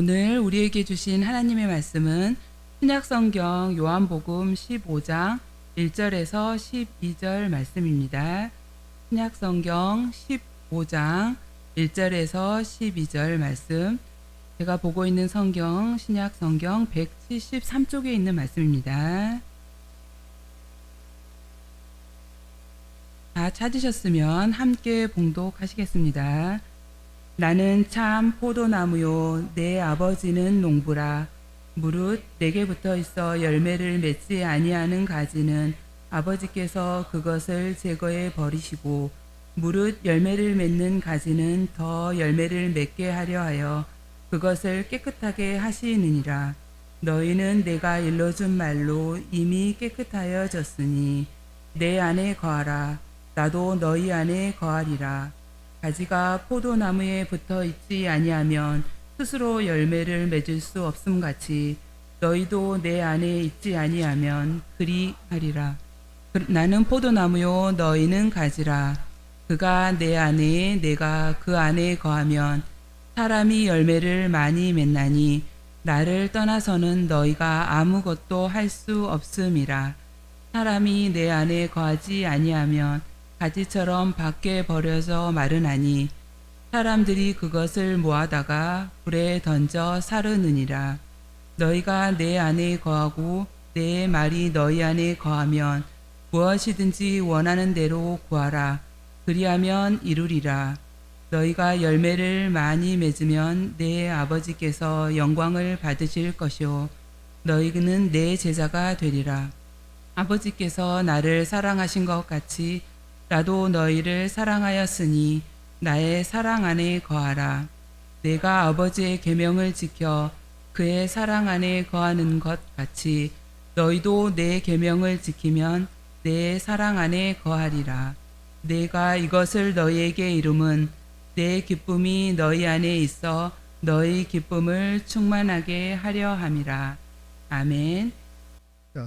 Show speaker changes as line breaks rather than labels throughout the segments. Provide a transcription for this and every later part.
오늘 우리에게 주신 하나님의 말씀은 신약성경 요한복음 15장 1절에서 12절 말씀입니다. 신약성경 15장 1절에서 12절 말씀, 제가 보고 있는 성경 신약성경 173쪽에 있는 말씀입니다. 다 찾으셨으면 함께 봉독하시겠습니다. 나는 참 포도나무요 내 아버지는 농부라. 무릇 내게 붙어 있어 열매를 맺지 아니하는 가지는 아버지께서 그것을 제거해 버리시고, 무릇 열매를 맺는 가지는 더 열매를 맺게 하려 하여 그것을 깨끗하게 하시느니라. 너희는 내가 일러준 말로 이미 깨끗하여졌으니 내 안에 거하라. 나도 너희 안에 거하리라. 가지가 포도나무에 붙어 있지 아니하면 스스로 열매를 맺을 수 없음 같이 너희도 내 안에 있지 아니하면 그리 하리라. 나는 포도나무요 너희는 가지라. 그가 내 안에 내가 그 안에 거하면 사람이 열매를 많이 맺나니 나를 떠나서는 너희가 아무것도 할 수 없음이라. 사람이 내 안에 거하지 아니하면 가지처럼 밖에 버려져 마르나니 사람들이 그것을 모아다가 불에 던져 사르느니라. 너희가 내 안에 거하고 내 말이 너희 안에 거하면 무엇이든지 원하는 대로 구하라. 그리하면 이루리라. 너희가 열매를 많이 맺으면 내 아버지께서 영광을 받으실 것이요 너희는 내 제자가 되리라. 아버지께서 나를 사랑하신 것 같이 나도 너희를 사랑하였으니 나의 사랑 안에 거하라. 내가 아버지의 계명을 지켜 그의 사랑 안에 거하는 것 같이 너희도 내 계명을 지키면 내 사랑 안에 거하리라. 내가 이것을 너희에게 이름은 내 기쁨이 너희 안에 있어 너희 기쁨을 충만하게 하려 함이라. 아멘.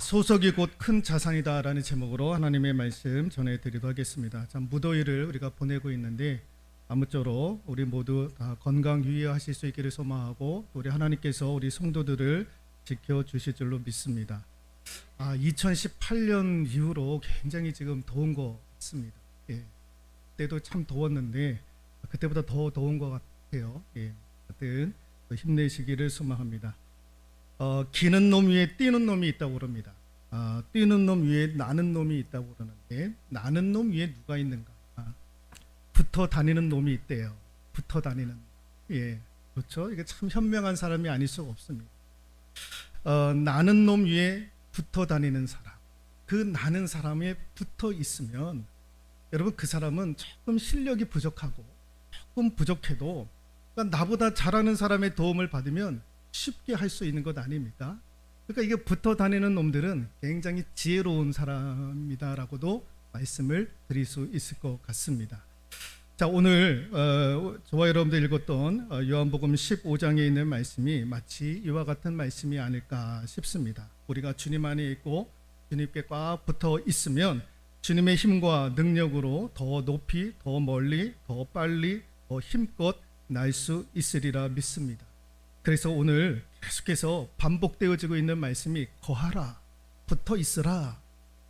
소속이 곧 큰 자산이다라는 제목으로 하나님의 말씀 전해드리도록 하겠습니다. 참 무더위를 우리가 보내고 있는데 아무쪼록 우리 모두 다 건강 유의하실 수 있기를 소망하고 우리 하나님께서 우리 성도들을 지켜주실 줄로 믿습니다. 2018년 이후로 굉장히 지금 더운 것 같습니다. 그때도 참 더웠는데 그때보다 더 더운 것 같아요. 하여튼 힘내시기를 소망합니다. 기는 놈 위에 뛰는 놈이 있다고 그럽니다. 뛰는 놈 위에 나는 놈이 있다고 그러는데 나는 놈 위에 누가 있는가? 붙어 다니는 놈이 있대요. 붙어 다니는. 그렇죠. 이게 참 현명한 사람이 아닐 수가 없습니다. 나는 놈 위에 붙어 다니는 사람. 그 나는 사람에 붙어 있으면 여러분 그 사람은 조금 실력이 부족하고 조금 부족해도 그러니까 나보다 잘하는 사람의 도움을 받으면 쉽게 할 수 있는 것 아닙니까? 그러니까 이게 붙어 다니는 놈들은 굉장히 지혜로운 사람이다라고도 말씀을 드릴 수 있을 것 같습니다. 자, 오늘 저와 여러분들 읽었던 요한복음 15장에 있는 말씀이 마치 이와 같은 말씀이 아닐까 싶습니다. 우리가 주님 안에 있고 주님께 꽉 붙어 있으면 주님의 힘과 능력으로 더 높이, 더 멀리, 더 빨리, 더 힘껏 날 수 있으리라 믿습니다. 그래서 오늘 계속해서 반복되어지고 있는 말씀이 거하라, 붙어 있으라,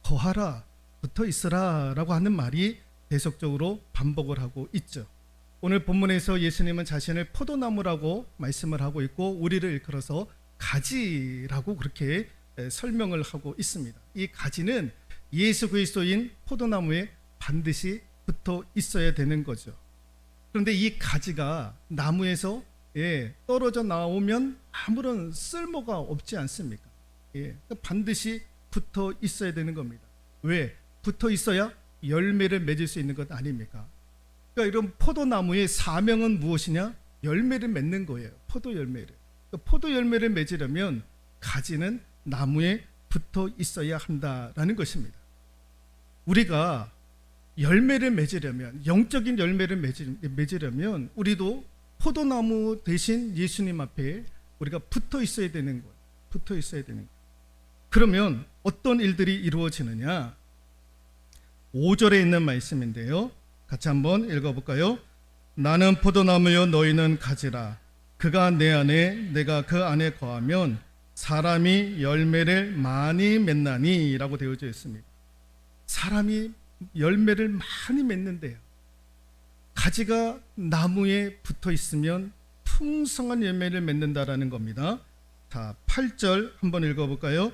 거하라, 붙어 있으라 라고 하는 말이 계속적으로 반복을 하고 있죠. 오늘 본문에서 예수님은 자신을 포도나무라고 말씀을 하고 있고 우리를 일컬어서 가지라고 그렇게 설명을 하고 있습니다. 이 가지는 예수 그리스도인 포도나무에 반드시 붙어 있어야 되는 거죠. 그런데 이 가지가 나무에서 떨어져 나오면 아무런 쓸모가 없지 않습니까? 반드시 붙어 있어야 되는 겁니다. 왜? 붙어 있어야 열매를 맺을 수 있는 것 아닙니까? 그러니까 이런 포도나무의 사명은 무엇이냐? 열매를 맺는 거예요. 포도 열매를. 그러니까 포도 열매를 맺으려면 가지는 나무에 붙어 있어야 한다라는 것입니다. 우리가 열매를 맺으려면, 영적인 열매를 맺으려면 우리도 포도나무 대신 예수님 앞에 우리가 붙어 있어야 되는 거예요. 붙어 있어야 되는 거예요. 그러면 어떤 일들이 이루어지느냐? 5절에 있는 말씀인데요. 같이 한번 읽어볼까요? 나는 포도나무요 너희는 가지라. 그가 내 안에 내가 그 안에 거하면 사람이 열매를 많이 맺나니 라고 되어져 있습니다. 사람이 열매를 많이 맺는데요. 가지가 나무에 붙어 있으면 풍성한 열매를 맺는다라는 겁니다. 자, 8절 한번 읽어볼까요?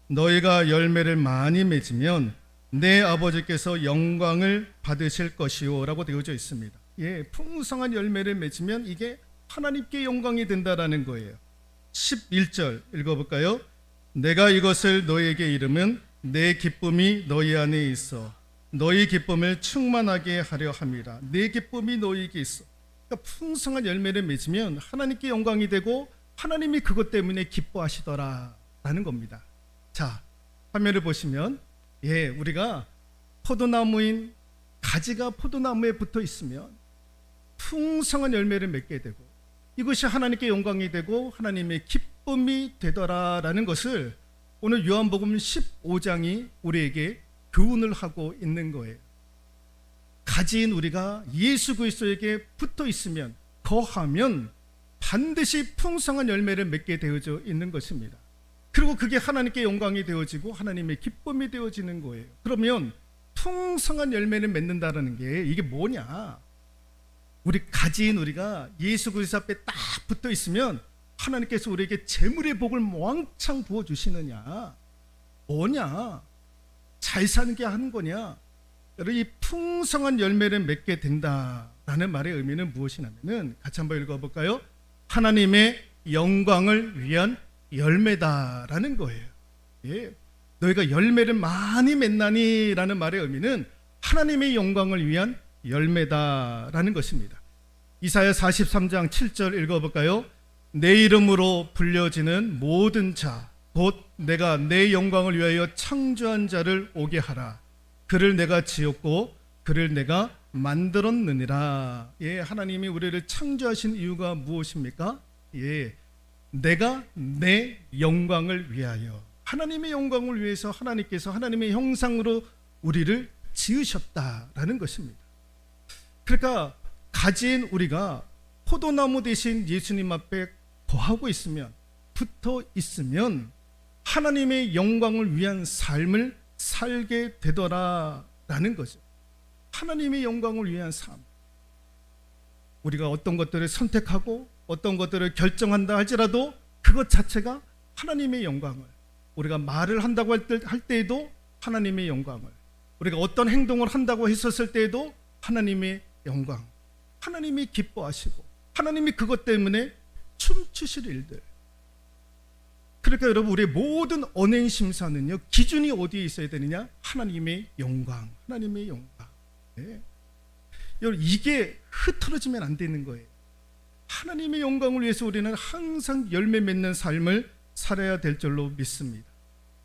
너희가 열매를 많이 맺으면 내 아버지께서 영광을 받으실 것이요 라고 되어져 있습니다. 예, 풍성한 열매를 맺으면 이게 하나님께 영광이 된다라는 거예요. 11절 읽어볼까요? 내가 이것을 너희에게 이르면 내 기쁨이 너희 안에 있어 너희 기쁨을 충만하게 하려 함이라. 내 기쁨이 너희에게 있어. 그러니까 풍성한 열매를 맺으면 하나님께 영광이 되고 하나님이 그것 때문에 기뻐하시더라라는 겁니다. 자, 화면을 보시면 우리가 포도나무인 가지가 포도나무에 붙어 있으면 풍성한 열매를 맺게 되고 이것이 하나님께 영광이 되고 하나님의 기쁨이 되더라라는 것을 오늘 요한복음 15장이 우리에게 교훈을 하고 있는 거예요. 가지인 우리가 예수 그리스도에게 붙어 있으면 거하면 반드시 풍성한 열매를 맺게 되어져 있는 것입니다. 그리고 그게 하나님께 영광이 되어지고 하나님의 기쁨이 되어지는 거예요. 그러면 풍성한 열매를 맺는다는 게 이게 뭐냐? 우리 가지인 우리가 예수 그리스도 앞에 딱 붙어 있으면 하나님께서 우리에게 재물의 복을 왕창 부어 주시느냐? 뭐냐? 잘 사는 게 하는 거냐? 여러분, 이 풍성한 열매를 맺게 된다라는 말의 의미는 무엇이냐면은 같이 한번 읽어볼까요? 하나님의 영광을 위한 열매다라는 거예요. 예, 너희가 열매를 많이 맺나니라는 말의 의미는 하나님의 영광을 위한 열매다라는 것입니다. 이사야 43장 7절 읽어볼까요? 내 이름으로 불려지는 모든 자 곧 내가 내 영광을 위하여 창조한 자를 오게 하라. 그를 내가 지었고 그를 내가 만들었느니라. 예, 하나님이 우리를 창조하신 이유가 무엇입니까? 예, 내가 내 영광을 위하여, 하나님의 영광을 위해서 하나님께서 하나님의 형상으로 우리를 지으셨다라는 것입니다. 그러니까 가진 우리가 포도나무 대신 예수님 앞에 거하고 있으면, 붙어 있으면 하나님의 영광을 위한 삶을 살게 되더라라는 거죠. 하나님의 영광을 위한 삶. 우리가 어떤 것들을 선택하고 어떤 것들을 결정한다 할지라도 그것 자체가 하나님의 영광을, 우리가 말을 한다고 할 때에도 하나님의 영광을, 우리가 어떤 행동을 한다고 했었을 때에도 하나님의 영광, 하나님이 기뻐하시고 하나님이 그것 때문에 춤추실 일들. 그러니까 여러분, 우리의 모든 언행 심사는요, 기준이 어디에 있어야 되느냐? 하나님의 영광, 하나님의 영광. 네. 여러분, 이게 흐트러지면 안 되는 거예요. 하나님의 영광을 위해서 우리는 항상 열매 맺는 삶을 살아야 될 줄로 믿습니다.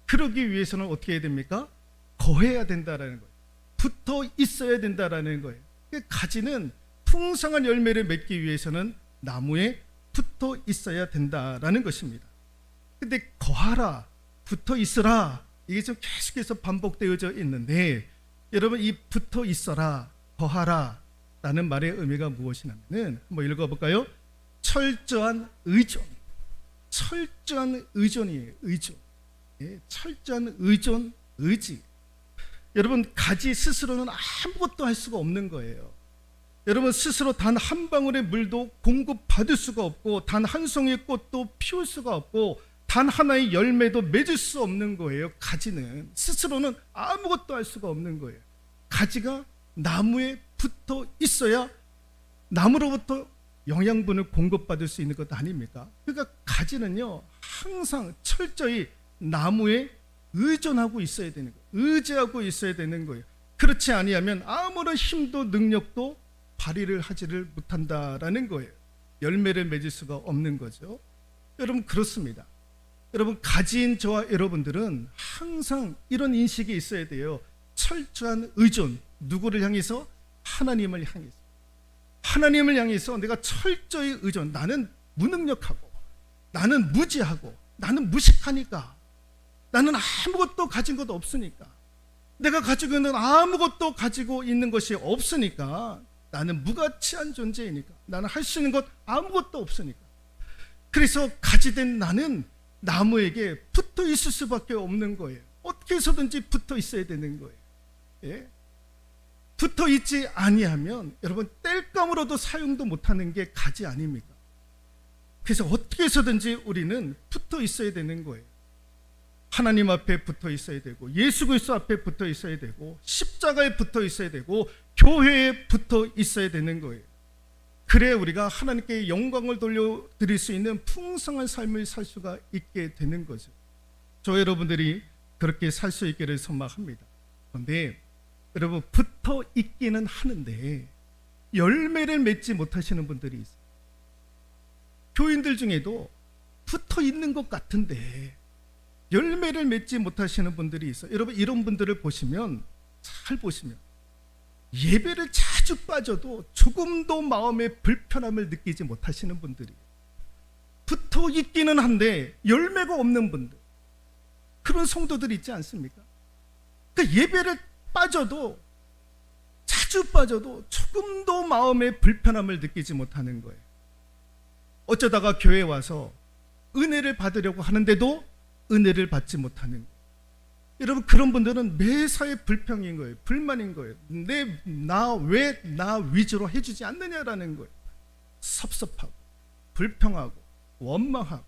그러기 위해서는 어떻게 해야 됩니까? 거해야 된다라는 거예요. 붙어 있어야 된다라는 거예요. 가지는 풍성한 열매를 맺기 위해서는 나무에 붙어 있어야 된다라는 것입니다. 근데 거하라, 붙어 있으라, 이게 좀 계속해서 반복되어져 있는데, 여러분, 이 붙어 있어라, 거하라 라는 말의 의미가 무엇이냐면은 한번 읽어볼까요? 철저한 의존, 철저한 의존이에요. 의존. 예, 철저한 의존, 의지. 여러분, 가지 스스로는 아무것도 할 수가 없는 거예요. 여러분, 스스로 단 한 방울의 물도 공급받을 수가 없고, 단 한 송이의 꽃도 피울 수가 없고, 단 하나의 열매도 맺을 수 없는 거예요. 가지는 스스로는 아무것도 할 수가 없는 거예요. 가지가 나무에 붙어 있어야 나무로부터 영양분을 공급받을 수 있는 것 아닙니까? 그러니까 가지는요, 항상 철저히 나무에 의존하고 있어야 되는 거예요. 의지하고 있어야 되는 거예요. 그렇지 아니하면 아무런 힘도 능력도 발휘를 하지를 못한다라는 거예요. 열매를 맺을 수가 없는 거죠. 여러분, 그렇습니다. 여러분, 가지인 저와 여러분들은 항상 이런 인식이 있어야 돼요. 철저한 의존. 누구를 향해서? 하나님을 향해서. 하나님을 향해서 내가 철저히 의존. 나는 무능력하고, 나는 무지하고, 나는 무식하니까, 나는 아무것도 가진 것 없으니까, 내가 가지고 있는 아무것도 가지고 있는 것이 없으니까, 나는 무가치한 존재이니까, 나는 할 수 있는 것 아무것도 없으니까, 그래서 가지 된 나는 나무에게 붙어 있을 수밖에 없는 거예요. 어떻게 해서든지 붙어 있어야 되는 거예요. 예? 붙어 있지 아니하면 여러분 땔감으로도 사용도 못하는 게 가지 아닙니까? 그래서 어떻게 해서든지 우리는 붙어 있어야 되는 거예요. 하나님 앞에 붙어 있어야 되고, 예수 그리스도 앞에 붙어 있어야 되고, 십자가에 붙어 있어야 되고, 교회에 붙어 있어야 되는 거예요. 그래야 우리가 하나님께 영광을 돌려드릴 수 있는 풍성한 삶을 살 수가 있게 되는 거죠. 저 여러분들이 그렇게 살 수 있기를 소망합니다. 그런데 여러분, 붙어 있기는 하는데 열매를 맺지 못하시는 분들이 있어요. 교인들 중에도 붙어 있는 것 같은데 열매를 맺지 못하시는 분들이 있어요. 여러분, 이런 분들을 보시면, 잘 보시면 예배를 자주 빠져도 조금도 마음의 불편함을 느끼지 못하시는 분들이, 붙어 있기는 한데 열매가 없는 분들, 그런 성도들이 있지 않습니까? 그러니까 예배를 빠져도, 자주 빠져도 조금도 마음의 불편함을 느끼지 못하는 거예요. 어쩌다가 교회에 와서 은혜를 받으려고 하는데도 은혜를 받지 못하는 거예요. 여러분, 그런 분들은 매사에 불평인 거예요. 불만인 거예요. 왜 나 위주로 해주지 않느냐라는 거예요. 섭섭하고 불평하고 원망하고.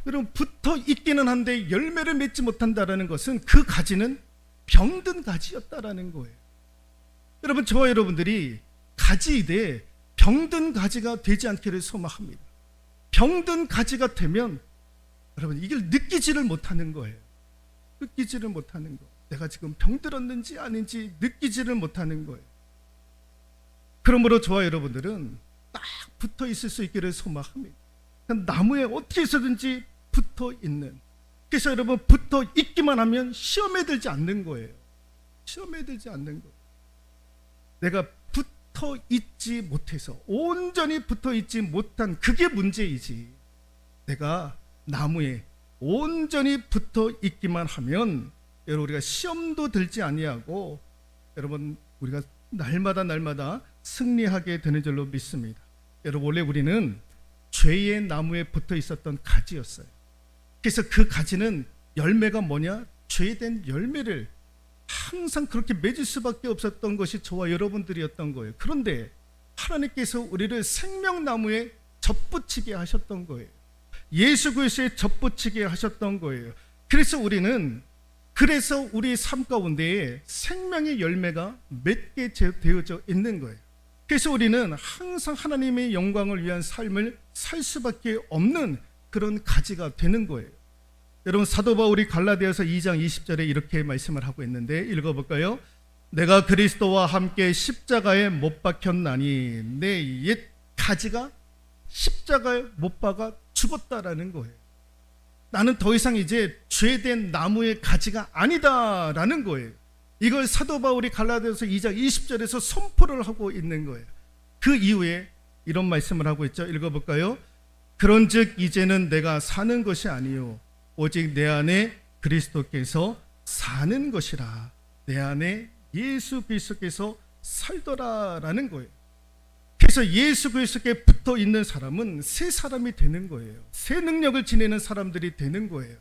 여러분, 붙어 있기는 한데 열매를 맺지 못한다라는 것은 그 가지는 병든 가지였다라는 거예요. 여러분, 저와 여러분들이 가지이되 병든 가지가 되지 않기를 소망합니다. 병든 가지가 되면 여러분, 이걸 느끼지를 못하는 거예요. 느끼지를 못하는 거. 내가 지금 병들었는지 아닌지 느끼지를 못하는 거예요. 그러므로 저와 여러분들은 딱 붙어 있을 수 있기를 소망합니다. 나무에 어떻게 해서든지 붙어 있는. 그래서 여러분, 붙어 있기만 하면 시험에 들지 않는 거예요. 시험에 들지 않는 거예요. 내가 붙어 있지 못해서, 온전히 붙어 있지 못한 그게 문제이지, 내가 나무에 온전히 붙어 있기만 하면 여러분, 우리가 시험도 들지 아니하고 여러분, 우리가 날마다 승리하게 되는 줄로 믿습니다. 여러분, 원래 우리는 죄의 나무에 붙어 있었던 가지였어요. 그래서 그 가지는 열매가 뭐냐? 죄된 열매를 항상 그렇게 맺을 수밖에 없었던 것이 저와 여러분들이었던 거예요. 그런데 하나님께서 우리를 생명나무에 접붙이게 하셨던 거예요. 예수 그리스도에 접붙이게 하셨던 거예요. 그래서 우리는, 그래서 우리 삶 가운데에 생명의 열매가 맺게 되어져 있는 거예요. 그래서 우리는 항상 하나님의 영광을 위한 삶을 살 수밖에 없는 그런 가지가 되는 거예요. 여러분, 사도 바울이 갈라디아서 2장 20절에 이렇게 말씀을 하고 있는데 읽어볼까요? 내가 그리스도와 함께 십자가에 못 박혔나니 내 옛 가지가 십자가에 못 박아 죽었다라는 거예요. 나는 더 이상 이제 죄된 나무의 가지가 아니다라는 거예요. 이걸 사도 바울이 갈라디아서 2장 20절에서 선포를 하고 있는 거예요. 그 이후에 이런 말씀을 하고 있죠. 읽어볼까요? 그런즉 이제는 내가 사는 것이 아니요 오직 내 안에 그리스도께서 사는 것이라. 내 안에 예수 그리스도께서 살더라라는 거예요. 그래서 예수 그리스도께 붙어 있는 사람은 새 사람이 되는 거예요. 새 능력을 지니는 사람들이 되는 거예요.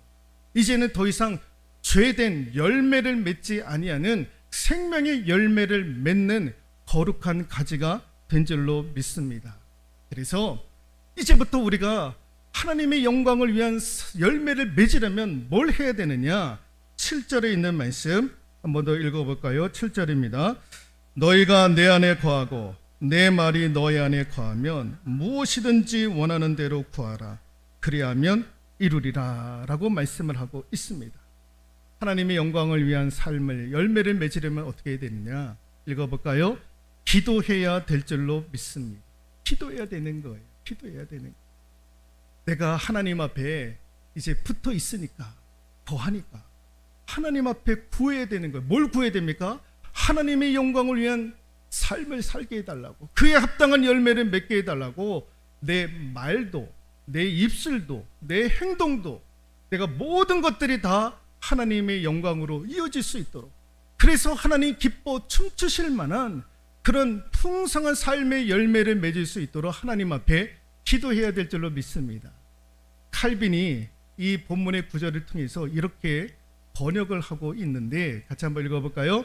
이제는 더 이상 죄된 열매를 맺지 아니하는 생명의 열매를 맺는 거룩한 가지가 된 줄로 믿습니다. 그래서 이제부터 우리가 하나님의 영광을 위한 열매를 맺으려면 뭘 해야 되느냐? 7절에 있는 말씀 한번 더 읽어볼까요? 7절입니다. 너희가 내 안에 거하고 내 말이 너희 안에 거하면 무엇이든지 원하는 대로 구하라. 그리하면 이루리라 라고 말씀을 하고 있습니다. 하나님의 영광을 위한 삶을, 열매를 맺으려면 어떻게 해야 되느냐? 읽어볼까요? 기도해야 될 줄로 믿습니다. 기도해야 되는 거예요. 기도해야 되는 거예요. 내가 하나님 앞에 이제 붙어 있으니까, 거하니까 하나님 앞에 구해야 되는 거예요. 뭘 구해야 됩니까? 하나님의 영광을 위한 삶을 살게 해달라고, 그에 합당한 열매를 맺게 해달라고. 내 말도, 내 입술도, 내 행동도, 내가 모든 것들이 다 하나님의 영광으로 이어질 수 있도록, 그래서 하나님 기뻐 춤추실 만한 그런 풍성한 삶의 열매를 맺을 수 있도록 하나님 앞에 기도해야 될 줄로 믿습니다. 칼빈이 이 본문의 구절을 통해서 이렇게 번역을 하고 있는데 같이 한번 읽어볼까요?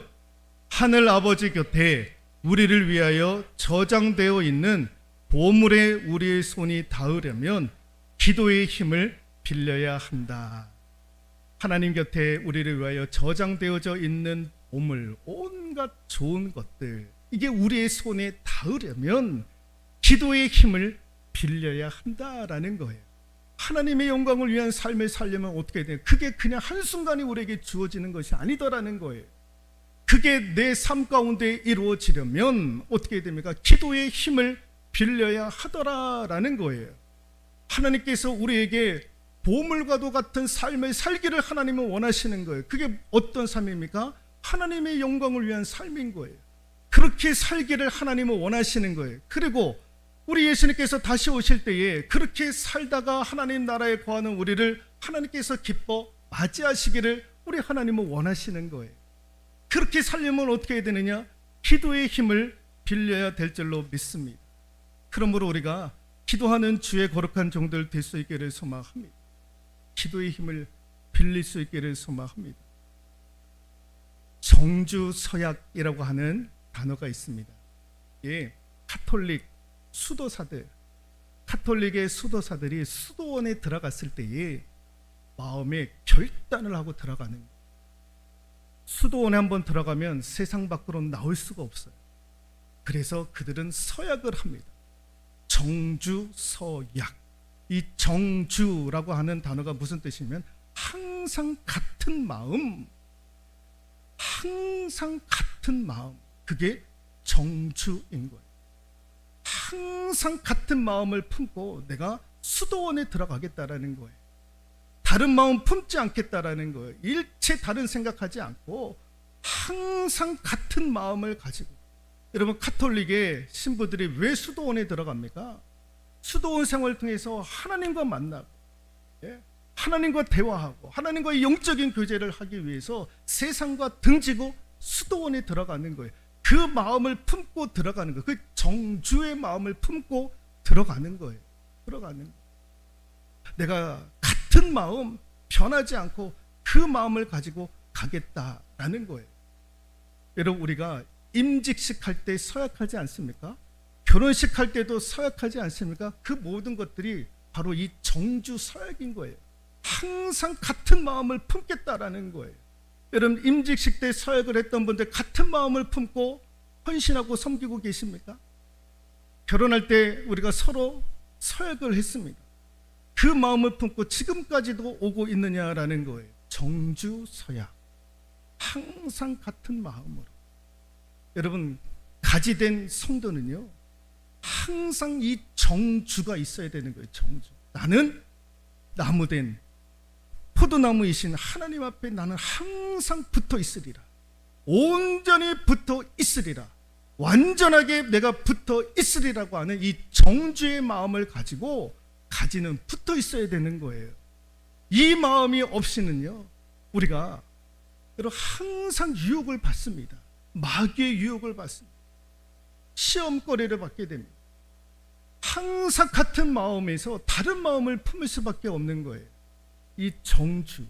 하늘 아버지 곁에 우리를 위하여 저장되어 있는 보물에 우리의 손이 닿으려면 기도의 힘을 빌려야 한다. 하나님 곁에 우리를 위하여 저장되어져 있는 보물, 온갖 좋은 것들, 이게 우리의 손에 닿으려면 기도의 힘을 빌려야 한다라는 거예요. 하나님의 영광을 위한 삶을 살려면 어떻게 돼요? 그게 그냥 한순간에 우리에게 주어지는 것이 아니더라는 거예요. 그게 내 삶 가운데 이루어지려면 어떻게 됩니까? 기도의 힘을 빌려야 하더라라는 거예요. 하나님께서 우리에게 보물과도 같은 삶을 살기를 하나님은 원하시는 거예요. 그게 어떤 삶입니까? 하나님의 영광을 위한 삶인 거예요. 그렇게 살기를 하나님은 원하시는 거예요. 그리고 우리 예수님께서 다시 오실 때에 그렇게 살다가 하나님 나라에 거하는 우리를 하나님께서 기뻐 맞이하시기를 우리 하나님은 원하시는 거예요. 그렇게 살려면 어떻게 해야 되느냐? 기도의 힘을 빌려야 될 줄로 믿습니다. 그러므로 우리가 기도하는 주의 거룩한 종들 될 수 있기를 소망합니다. 기도의 힘을 빌릴 수 있기를 소망합니다. 정주서약이라고 하는 단어가 있습니다. 예, 카톨릭 수도사들, 카톨릭의 수도사들이 수도원에 들어갔을 때에 마음에 결단을 하고 들어가는 거예요. 수도원에 한번 들어가면 세상 밖으로 나올 수가 없어요. 그래서 그들은 서약을 합니다. 정주서약. 이 정주라고 하는 단어가 무슨 뜻이냐면 항상 같은 마음, 항상 같은 마음, 그게 정주인 거예요. 항상 같은 마음을 품고 내가 수도원에 들어가겠다라는 거예요. 다른 마음 품지 않겠다라는 거예요. 일체 다른 생각하지 않고 항상 같은 마음을 가지고. 여러분, 카톨릭의 신부들이 왜 수도원에 들어갑니까? 수도원 생활을 통해서 하나님과 만나고, 예? 하나님과 대화하고 하나님과의 영적인 교제를 하기 위해서 세상과 등지고 수도원에 들어가는 거예요. 그 마음을 품고 들어가는 거예요. 그 정주의 마음을 품고 들어가는 거예요. 들어가는 거예요. 내가 같은 마음 변하지 않고 그 마음을 가지고 가겠다라는 거예요. 여러분, 우리가 임직식 할 때 서약하지 않습니까? 결혼식 할 때도 서약하지 않습니까? 그 모든 것들이 바로 이 정주 서약인 거예요. 항상 같은 마음을 품겠다라는 거예요. 여러분, 임직식 때 서약을 했던 분들 같은 마음을 품고 헌신하고 섬기고 계십니까? 결혼할 때 우리가 서로 서약을 했습니다. 그 마음을 품고 지금까지도 오고 있느냐라는 거예요. 정주 서약. 항상 같은 마음으로. 여러분, 가지된 성도는요, 항상 이 정주가 있어야 되는 거예요. 정주. 나는 나무된 포도나무이신 하나님 앞에 나는 항상 붙어 있으리라. 온전히 붙어 있으리라. 완전하게 내가 붙어 있으리라고 하는 이 정주의 마음을 가지고 가지는 붙어 있어야 되는 거예요. 이 마음이 없이는요, 우리가 여러분 항상 유혹을 받습니다. 마귀의 유혹을 받습니다. 시험거리를 받게 됩니다. 항상 같은 마음에서 다른 마음을 품을 수밖에 없는 거예요. 이 정주,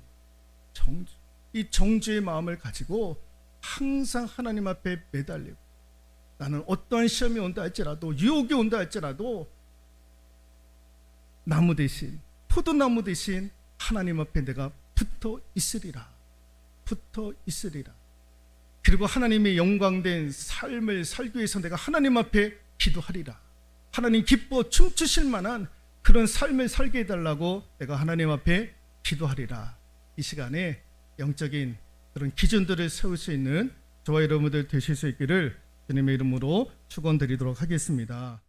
이 정주의 마음을 가지고 항상 하나님 앞에 매달리고, 나는 어떠한 시험이 온다 할지라도, 유혹이 온다 할지라도 나무 대신, 포도나무 대신 하나님 앞에 내가 붙어 있으리라. 붙어 있으리라. 그리고 하나님의 영광된 삶을 살기 위해서 내가 하나님 앞에 기도하리라. 하나님 기뻐 춤추실 만한 그런 삶을 살게 해달라고 내가 하나님 앞에 기도하리라. 이 시간에 영적인 그런 기준들을 세울 수 있는 저와 여러분들 되실 수 있기를 주님의 이름으로 축원드리도록 하겠습니다.